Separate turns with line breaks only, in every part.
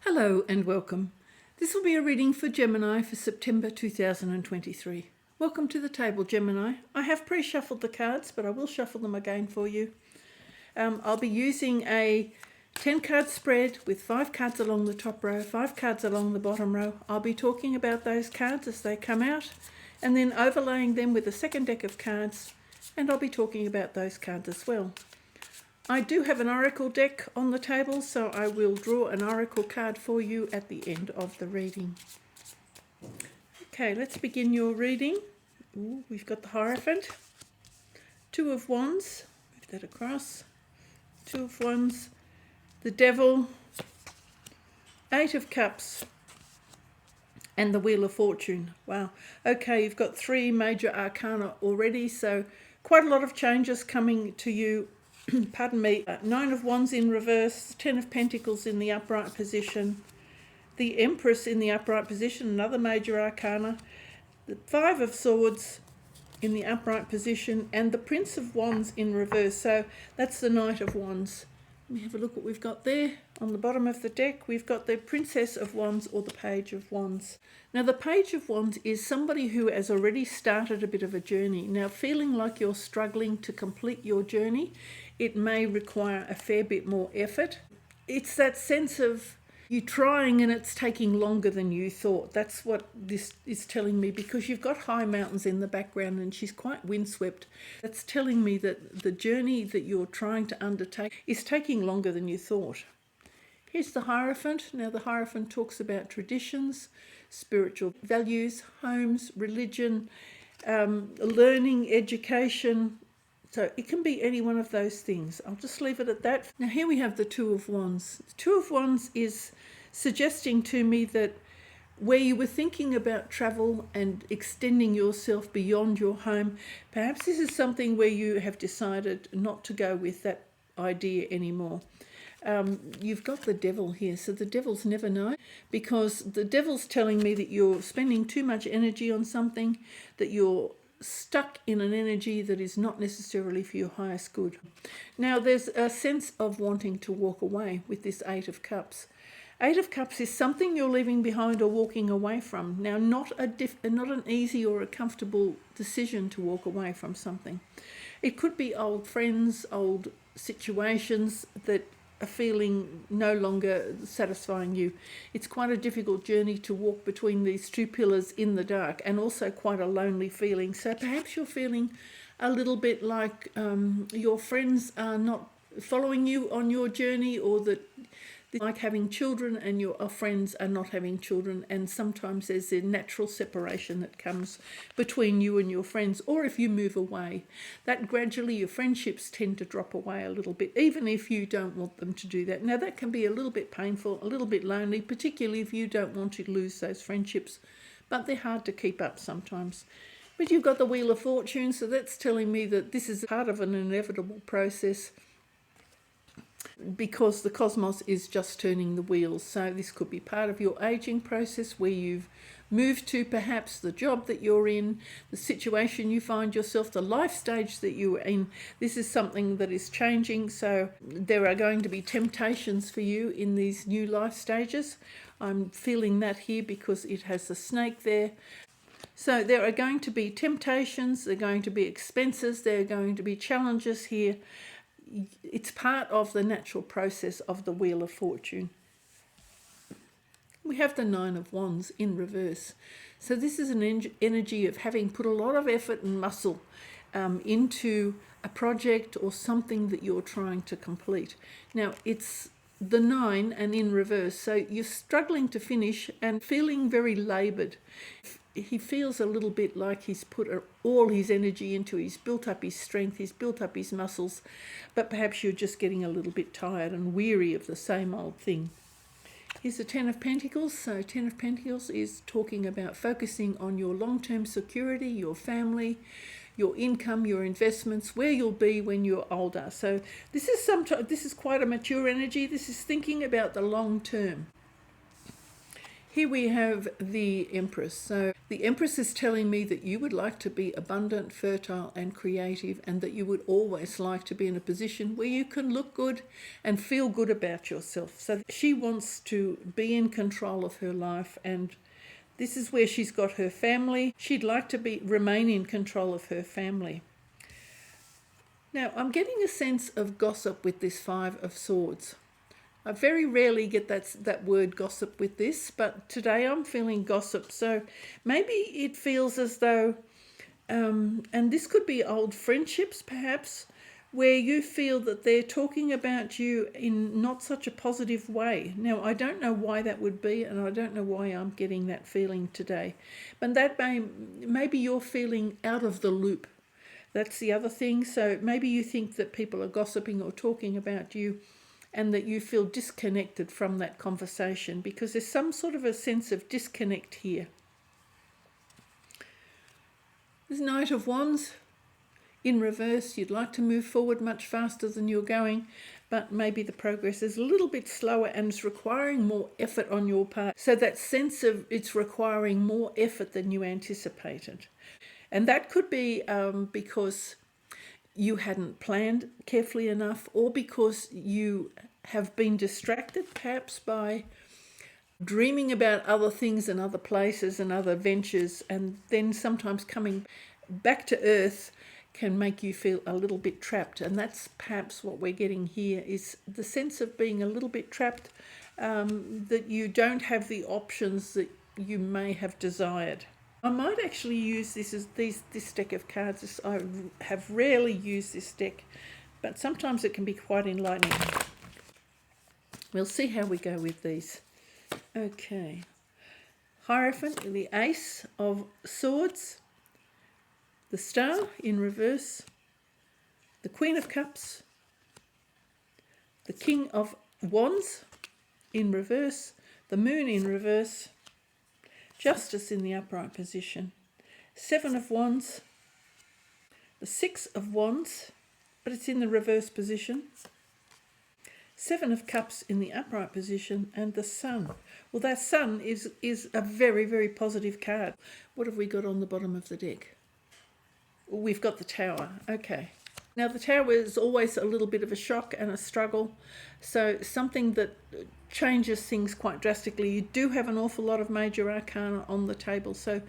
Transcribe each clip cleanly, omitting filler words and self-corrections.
Hello and welcome. This will be a reading for Gemini for September 2023. Welcome to the table, Gemini. I have pre-shuffled the cards, but I will shuffle them again for you. I'll be using a 10-card spread with 5 cards along the top row, 5 cards along the bottom row. I'll be talking about those cards as they come out and then overlaying them with a second deck of cards, and I'll be talking about those cards as well. I do have an oracle deck on the table, so I will draw an oracle card for you at the end of the reading. Okay, let's begin your reading. We've got the Hierophant, 2 of Wands, move that across, 2 of Wands, the Devil, 8 of Cups, and the Wheel of Fortune. Wow. Okay, you've got 3 major arcana already, so quite a lot of changes coming to you. Pardon me, 9 of Wands in reverse, 10 of Pentacles in the upright position, the Empress in the upright position, another major arcana, the 5 of Swords in the upright position, and the Prince of Wands in reverse. So that's the Knight of Wands. Let me have a look what we've got there. On the bottom of the deck, we've got the Princess of Wands or the Page of Wands. Now, the Page of Wands is somebody who has already started a bit of a journey. Now, feeling like you're struggling to complete your journey, it may require a fair bit more effort. It's that sense of you trying and it's taking longer than you thought. That's what this is telling me, because you've got high mountains in the background and she's quite windswept. That's telling me that the journey that you're trying to undertake is taking longer than you thought. Here's the Hierophant. Now, the Hierophant talks about traditions, spiritual values, homes, religion, learning, education. So it can be any one of those things. I'll just leave it at that. Now, here we have the 2 of Wands. The 2 of Wands is suggesting to me that where you were thinking about travel and extending yourself beyond your home, perhaps this is something where you have decided not to go with that idea anymore. You've got the Devil here, so the Devil's never know, because the Devil's telling me that you're spending too much energy on something, that you're stuck in an energy that is not necessarily for your highest good. Now, there's a sense of wanting to walk away with this 8 of Cups. 8 of Cups is something you're leaving behind or walking away from. Now, not an easy or a comfortable decision to walk away from something. It could be old friends, old situations that are feeling no longer satisfying you. It's quite a difficult journey to walk between these 2 pillars in the dark, and also quite a lonely feeling. So perhaps you're feeling a little bit like your friends are not following you on your journey, or that like having children and your friends are not having children, and sometimes there's a natural separation that comes between you and your friends. Or if you move away, that gradually your friendships tend to drop away a little bit, even if you don't want them to do that. Now, that can be a little bit painful, a little bit lonely, particularly if you don't want to lose those friendships, but they're hard to keep up sometimes. But you've got the Wheel of Fortune, so that's telling me that this is part of an inevitable process, because the cosmos is just turning the wheels. So this could be part of your aging process, where you've moved to perhaps the job that you're in, the situation you find yourself, the life stage that you're in. This is something that is changing, so there are going to be temptations for you in these new life stages. I'm feeling that here because it has the snake there. So there are going to be temptations, there are going to be expenses, there are going to be challenges here. It's part of the natural process of the Wheel of Fortune. We have the 9 of Wands in reverse. So this is an energy of having put a lot of effort and muscle into a project or something that you're trying to complete. Now, it's the 9 and in reverse, so you're struggling to finish and feeling very laboured. He feels a little bit like he's put all his energy into, he's built up his strength, he's built up his muscles, but perhaps you're just getting a little bit tired and weary of the same old thing. Here's the 10 of Pentacles. So 10 of Pentacles is talking about focusing on your long-term security, your family, your income, your investments, where you'll be when you're older. So this is quite a mature energy. This is thinking about the long term. Here we have the Empress. So the Empress is telling me that you would like to be abundant, fertile and creative, and that you would always like to be in a position where you can look good and feel good about yourself. So she wants to be in control of her life, and this is where she's got her family. She'd like to remain in control of her family. Now, I'm getting a sense of gossip with this Five of Swords. I very rarely get that word gossip with this, but today I'm feeling gossip. So maybe it feels as though, and this could be old friendships perhaps, where you feel that they're talking about you in not such a positive way. Now, I don't know why that would be, and I don't know why I'm getting that feeling today. But that maybe you're feeling out of the loop. That's the other thing. So maybe you think that people are gossiping or talking about you, and that you feel disconnected from that conversation because there's some sort of a sense of disconnect here. There's Knight of Wands in reverse. You'd like to move forward much faster than you're going, but maybe the progress is a little bit slower and it's requiring more effort on your part. So that sense of it's requiring more effort than you anticipated. And that could be because you hadn't planned carefully enough, or because you have been distracted perhaps by dreaming about other things and other places and other ventures, and then sometimes coming back to earth can make you feel a little bit trapped. And that's perhaps what we're getting here, is the sense of being a little bit trapped, that you don't have the options that you may have desired. I might actually use this deck of cards. I have rarely used this deck, but sometimes it can be quite enlightening. We'll see how we go with these. Okay. Hierophant, the Ace of Swords, the Star in reverse, the Queen of Cups, the King of Wands in reverse, the Moon in reverse, Justice in the upright position, Seven of Wands, the Six of Wands, but it's in the reverse position, Seven of Cups in the upright position, and the Sun. Well, that Sun is a very, very positive card. What have we got on the bottom of the deck? We've got the Tower. Okay. Now, the Tower is always a little bit of a shock and a struggle, so something that changes things quite drastically. You do have an awful lot of major arcana on the table, so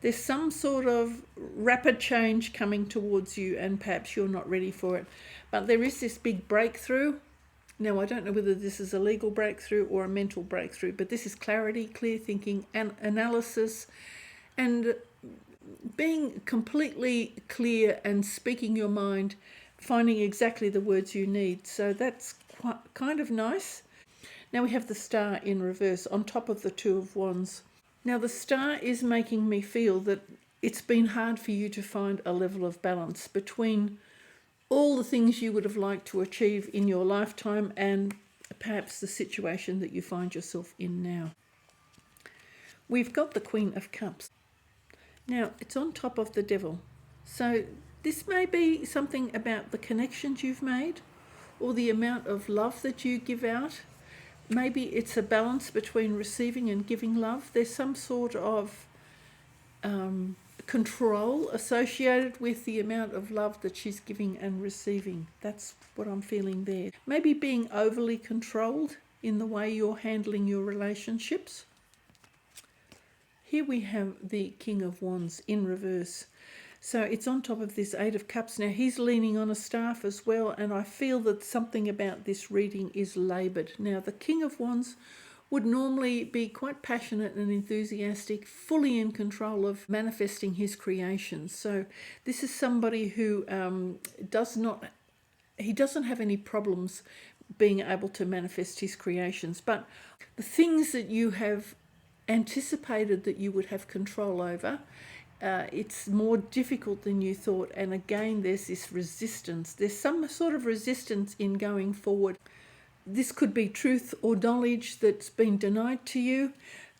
there's some sort of rapid change coming towards you, and perhaps you're not ready for it. But there is this big breakthrough. Now, I don't know whether this is a legal breakthrough or a mental breakthrough, but this is clarity, clear thinking, and analysis, and being completely clear and speaking your mind, finding exactly the words you need. So that's kind of nice. Now we have the Star in reverse on top of the Two of Wands. Now the Star is making me feel that it's been hard for you to find a level of balance between all the things you would have liked to achieve in your lifetime and perhaps the situation that you find yourself in now. We've got the Queen of Cups. Now, it's on top of the Devil. So this may be something about the connections you've made or the amount of love that you give out. Maybe it's a balance between receiving and giving love. There's some sort of control associated with the amount of love that she's giving and receiving. That's what I'm feeling there. Maybe being overly controlled in the way you're handling your relationships. Here we have the King of Wands in reverse. So it's on top of this Eight of Cups. Now he's leaning on a staff as well, and I feel that something about this reading is laboured. Now the King of Wands would normally be quite passionate and enthusiastic, fully in control of manifesting his creations. So this is somebody who doesn't have any problems being able to manifest his creations. But the things that you have anticipated that you would have control over, it's more difficult than you thought. And again, there's this resistance. There's some sort of resistance in going forward. This could be truth or knowledge that's been denied to you.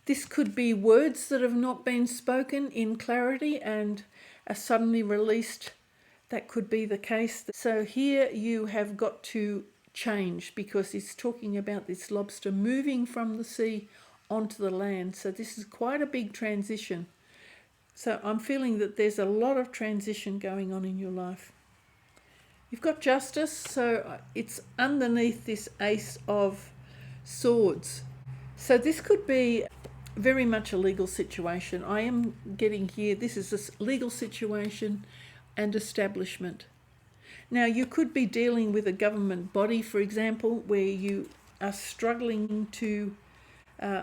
This could be words that have not been spoken in clarity and are suddenly released. That could be the case. So here you have got to change, because he's talking about this lobster moving from the sea onto the land. So this is quite a big transition. So I'm feeling that there's a lot of transition going on in your life. You've got Justice, so it's underneath this Ace of Swords. So this could be very much a legal situation. I am getting here, this is a legal situation and establishment. Now, you could be dealing with a government body, for example, where you are struggling to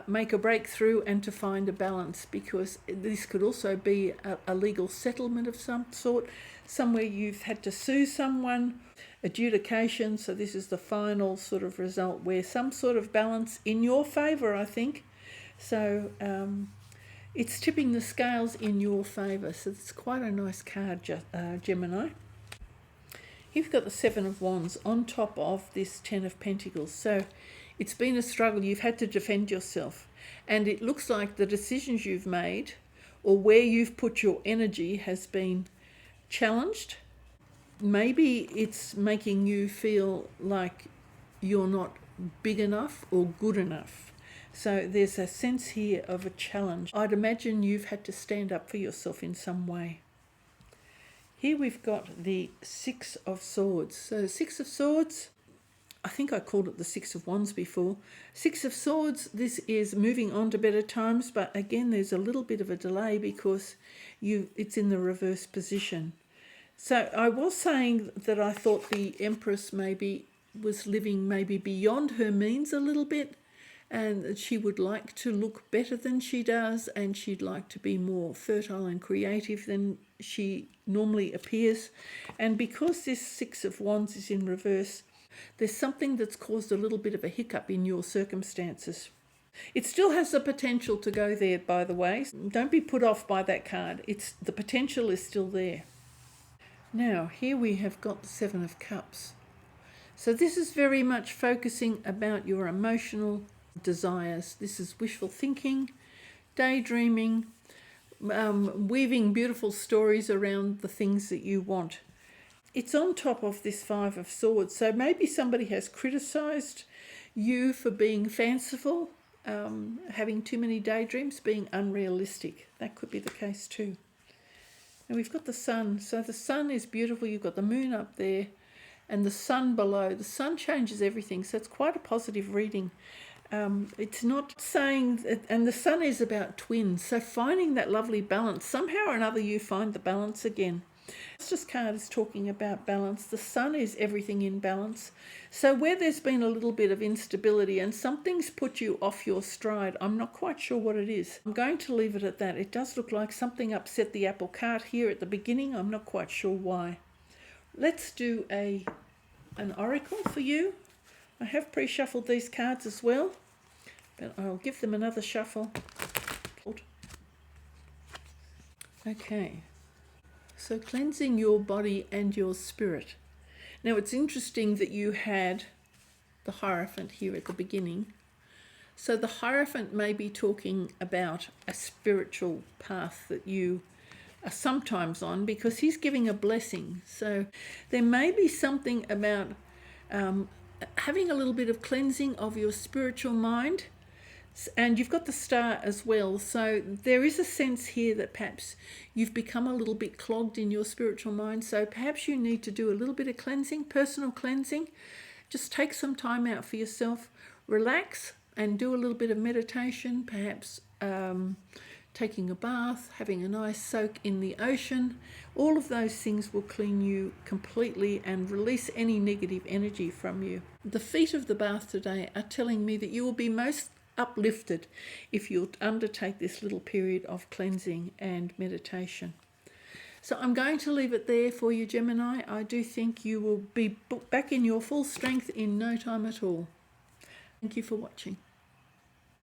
make a breakthrough and to find a balance, because this could also be a legal settlement of some sort, somewhere you've had to sue someone, adjudication. So this is the final sort of result where some sort of balance in your favour, I think. So it's tipping the scales in your favour. So it's quite a nice card, Gemini. You've got the Seven of Wands on top of this Ten of Pentacles. So it's been a struggle. You've had to defend yourself. And it looks like the decisions you've made or where you've put your energy has been challenged. Maybe it's making you feel like you're not big enough or good enough. So there's a sense here of a challenge. I'd imagine you've had to stand up for yourself in some way. Here we've got the Six of Swords. So Six of Swords, I think I called it the Six of Wands before. Six of Swords, this is moving on to better times, but again there's a little bit of a delay because it's in the reverse position. So I was saying that I thought the Empress maybe was living maybe beyond her means a little bit, and that she would like to look better than she does, and she'd like to be more fertile and creative than she normally appears. And because this Six of Wands is in reverse, there's something that's caused a little bit of a hiccup in your circumstances. It still has the potential to go there, by the way. Don't be put off by that card. The potential is still there. Now, here we have got the Seven of Cups. So this is very much focusing about your emotional desires. This is wishful thinking, daydreaming, weaving beautiful stories around the things that you want. It's on top of this Five of Swords. So maybe somebody has criticized you for being fanciful, having too many daydreams, being unrealistic. That could be the case too. And we've got the Sun. So the Sun is beautiful. You've got the Moon up there and the Sun below. The Sun changes everything. So it's quite a positive reading. It's not saying that, and the Sun is about twins. So finding that lovely balance. Somehow or another you find the balance again. This card is talking about balance. The Sun is everything in balance. So where there's been a little bit of instability and something's put you off your stride, I'm not quite sure what it is. I'm going to leave it at that. It does look like something upset the apple cart here at the beginning. I'm not quite sure why. Let's do an oracle for you. I have pre-shuffled these cards as well, but I'll give them another shuffle. Okay. So cleansing your body and your spirit. Now it's interesting that you had the Hierophant here at the beginning. So the Hierophant may be talking about a spiritual path that you are sometimes on, because he's giving a blessing. So there may be something about having a little bit of cleansing of your spiritual mind. And you've got the Star as well. So there is a sense here that perhaps you've become a little bit clogged in your spiritual mind. So perhaps you need to do a little bit of cleansing, personal cleansing. Just take some time out for yourself. Relax and do a little bit of meditation. Perhaps taking a bath, having a nice soak in the ocean. All of those things will clean you completely and release any negative energy from you. The feet of the bath today are telling me that you will be most uplifted if you undertake this little period of cleansing and meditation. So I'm going to leave it there for you, Gemini. I do think you will be back in your full strength in no time at all. Thank you for watching.